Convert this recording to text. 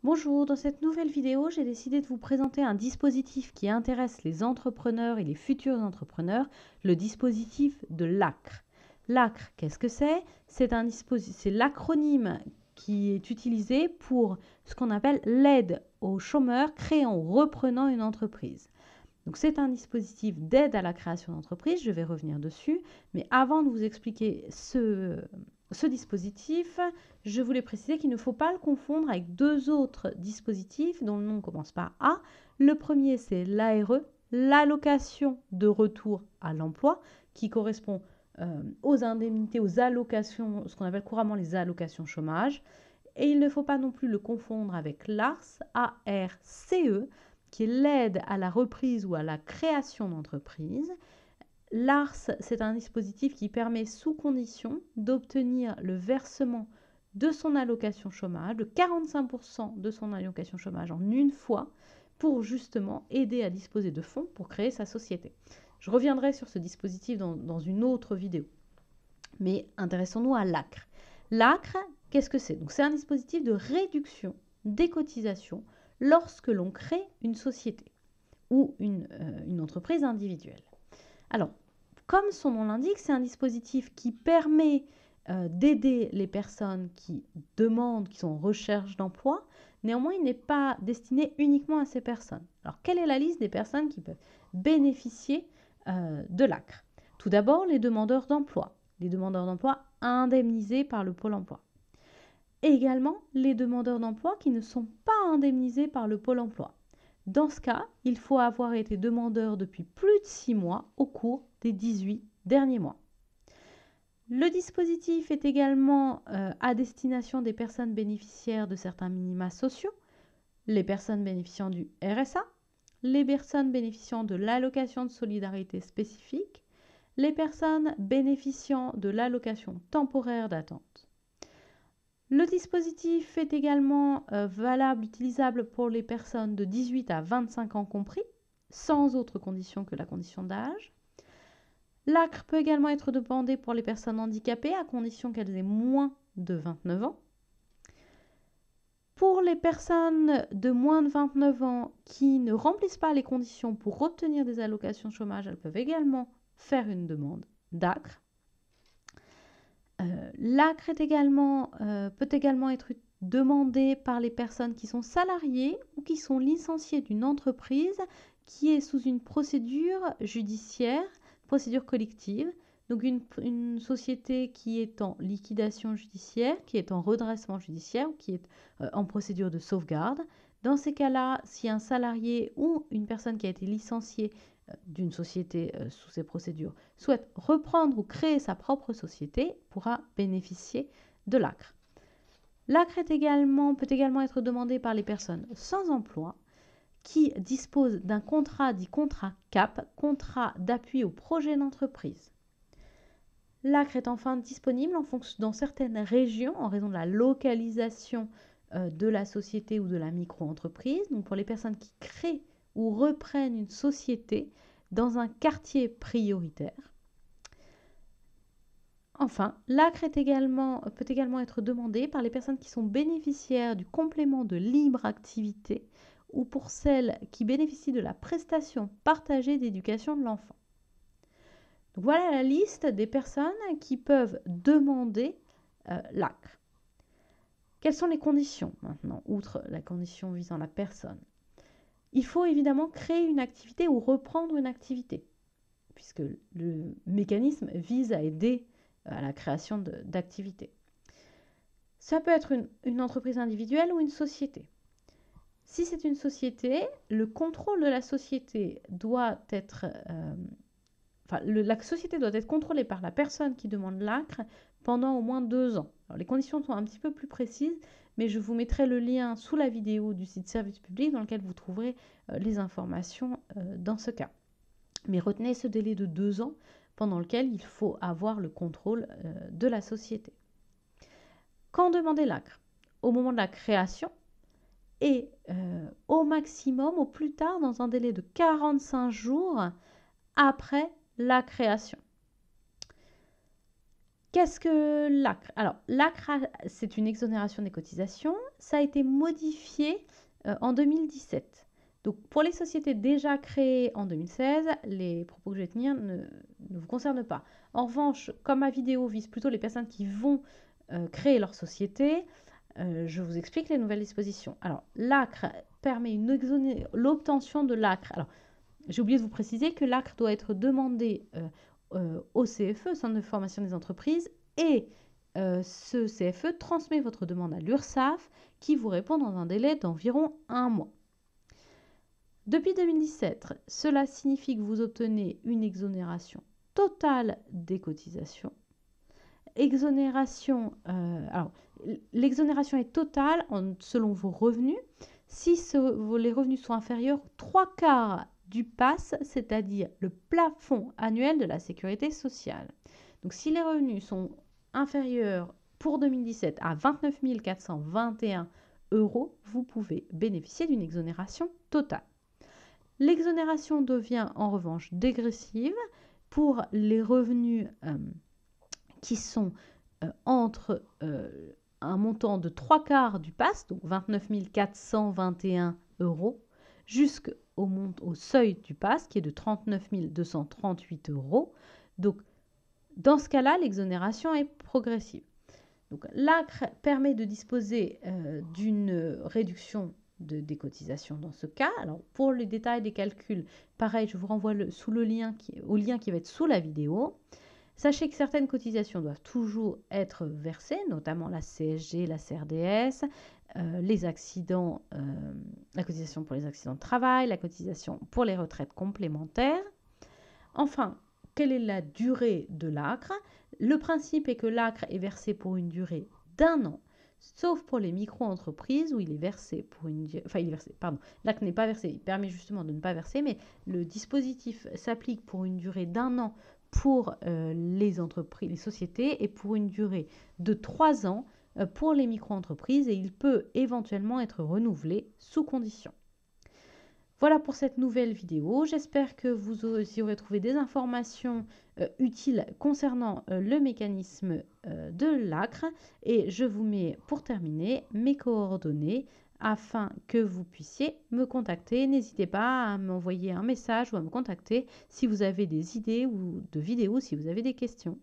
Bonjour, dans cette nouvelle vidéo, j'ai décidé de vous présenter un dispositif qui intéresse les entrepreneurs et les futurs entrepreneurs, le dispositif de l'ACRE. L'ACRE, qu'est-ce que c'est? C'est l'acronyme qui est utilisé pour ce qu'on appelle l'aide aux chômeurs créant ou reprenant une entreprise. Donc c'est un dispositif d'aide à la création d'entreprise, je vais revenir dessus, mais avant de vous expliquer ce dispositif, je voulais préciser qu'il ne faut pas le confondre avec deux autres dispositifs dont le nom commence par A. Le premier, c'est l'ARE, l'allocation de retour à l'emploi, qui correspond aux indemnités, aux allocations, ce qu'on appelle couramment les allocations chômage. Et il ne faut pas non plus le confondre avec l'ARCE, A-R-C-E, qui est l'aide à la reprise ou à la création d'entreprise. L'ARCE, c'est un dispositif qui permet, sous condition, d'obtenir le versement de son allocation chômage, de 45% de son allocation chômage en une fois, pour justement aider à disposer de fonds pour créer sa société. Je reviendrai sur ce dispositif dans une autre vidéo. Mais intéressons-nous à l'ACRE. L'ACRE, qu'est-ce que c'est? Donc, c'est un dispositif de réduction des cotisations lorsque l'on crée une société ou une entreprise individuelle. Alors, comme son nom l'indique, c'est un dispositif qui permet d'aider les personnes qui demandent, qui sont en recherche d'emploi. Néanmoins, il n'est pas destiné uniquement à ces personnes. Alors, quelle est la liste des personnes qui peuvent bénéficier de l'ACRE? Tout d'abord, les demandeurs d'emploi. Les demandeurs d'emploi indemnisés par le Pôle emploi. Également, les demandeurs d'emploi qui ne sont pas indemnisés par le Pôle emploi. Dans ce cas, il faut avoir été demandeur depuis plus de 6 mois au cours des 18 derniers mois. Le dispositif est également à destination des personnes bénéficiaires de certains minima sociaux, les personnes bénéficiant du RSA, les personnes bénéficiant de l'allocation de solidarité spécifique, les personnes bénéficiant de l'allocation temporaire d'attente. Le dispositif est également utilisable pour les personnes de 18 à 25 ans compris, sans autre condition que la condition d'âge. L'ACRE peut également être demandé pour les personnes handicapées à condition qu'elles aient moins de 29 ans. Pour les personnes de moins de 29 ans qui ne remplissent pas les conditions pour obtenir des allocations chômage, elles peuvent également faire une demande d'ACRE. L'ACRE peut également être demandé par les personnes qui sont salariées ou qui sont licenciées d'une entreprise qui est sous une procédure judiciaire, procédure collective. Donc une société qui est en liquidation judiciaire, qui est en redressement judiciaire ou qui est en procédure de sauvegarde. Dans ces cas-là, si un salarié ou une personne qui a été licenciée d'une société sous ces procédures souhaite reprendre ou créer sa propre société, pourra bénéficier de l'ACRE. L'ACRE peut également être demandé par les personnes sans emploi qui disposent d'un contrat dit contrat CAP, contrat d'appui au projet d'entreprise. L'ACRE est enfin disponible dans certaines régions en raison de la localisation de la société ou de la micro-entreprise. Donc pour les personnes qui créent ou reprennent une société dans un quartier prioritaire. Enfin, l'ACRE peut également être demandé par les personnes qui sont bénéficiaires du complément de libre activité ou pour celles qui bénéficient de la prestation partagée d'éducation de l'enfant. Donc voilà la liste des personnes qui peuvent demander l'ACRE. Quelles sont les conditions maintenant, outre la condition visant la personne? Il faut évidemment créer une activité ou reprendre une activité, puisque le mécanisme vise à aider à la création d'activités. Ça peut être une entreprise individuelle ou une société. Si c'est une société, le contrôle de la société doit être... la société doit être contrôlée par la personne qui demande l'ACRE pendant au moins 2 ans. Alors, les conditions sont un petit peu plus précises, mais je vous mettrai le lien sous la vidéo du site Service Public dans lequel vous trouverez les informations dans ce cas. Mais retenez ce délai de 2 ans pendant lequel il faut avoir le contrôle de la société. Quand demander l'ACRE? Au moment de la création et au maximum, au plus tard, dans un délai de 45 jours après la création. Qu'est-ce que l'ACRE? Alors, l'ACRE, c'est une exonération des cotisations. Ça a été modifié en 2017. Donc, pour les sociétés déjà créées en 2016, les propos que je vais tenir ne vous concernent pas. En revanche, comme ma vidéo vise plutôt les personnes qui vont créer leur société, je vous explique les nouvelles dispositions. Alors, l'ACRE permet l'obtention de l'ACRE. Alors, j'ai oublié de vous préciser que l'ACRE doit être demandé au CFE, Centre de formation des entreprises, et ce CFE transmet votre demande à l'URSSAF qui vous répond dans un délai d'environ 1 mois. Depuis 2017, cela signifie que vous obtenez une exonération totale des cotisations. Alors, l'exonération est totale selon vos revenus. Si les revenus sont inférieurs aux 3/4 du PAS, c'est-à-dire le plafond annuel de la sécurité sociale. Donc, si les revenus sont inférieurs pour 2017 à 29 421 €, vous pouvez bénéficier d'une exonération totale. L'exonération devient en revanche dégressive pour les revenus qui sont entre un montant de 3/4 du PAS, donc 29 421 €, jusqu'au seuil du PAS qui est de 39 238 €. Donc, dans ce cas-là, l'exonération est progressive. Donc, l'ACRE permet de disposer d'une réduction des cotisations dans ce cas. Alors, pour les détails des calculs, pareil, je vous renvoie au lien qui va être sous la vidéo. Sachez que certaines cotisations doivent toujours être versées, notamment la CSG, la CRDS, les accidents, la cotisation pour les accidents de travail, la cotisation pour les retraites complémentaires. Enfin, quelle est la durée de l'ACRE? Le principe est que l'ACRE est versé pour une durée d'1 an, sauf pour les micro-entreprises où il est versé pour une... Enfin, l'ACRE n'est pas versé, il permet justement de ne pas verser, mais le dispositif s'applique pour une durée d'1 an pour les entreprises, les sociétés, et pour une durée de 3 ans pour les micro-entreprises, et il peut éventuellement être renouvelé sous condition. Voilà pour cette nouvelle vidéo. J'espère que vous y aurez trouvé des informations utiles concernant le mécanisme de l'ACRE. Et je vous mets pour terminer mes coordonnées afin que vous puissiez me contacter. N'hésitez pas à m'envoyer un message ou à me contacter si vous avez des idées ou de vidéos, si vous avez des questions.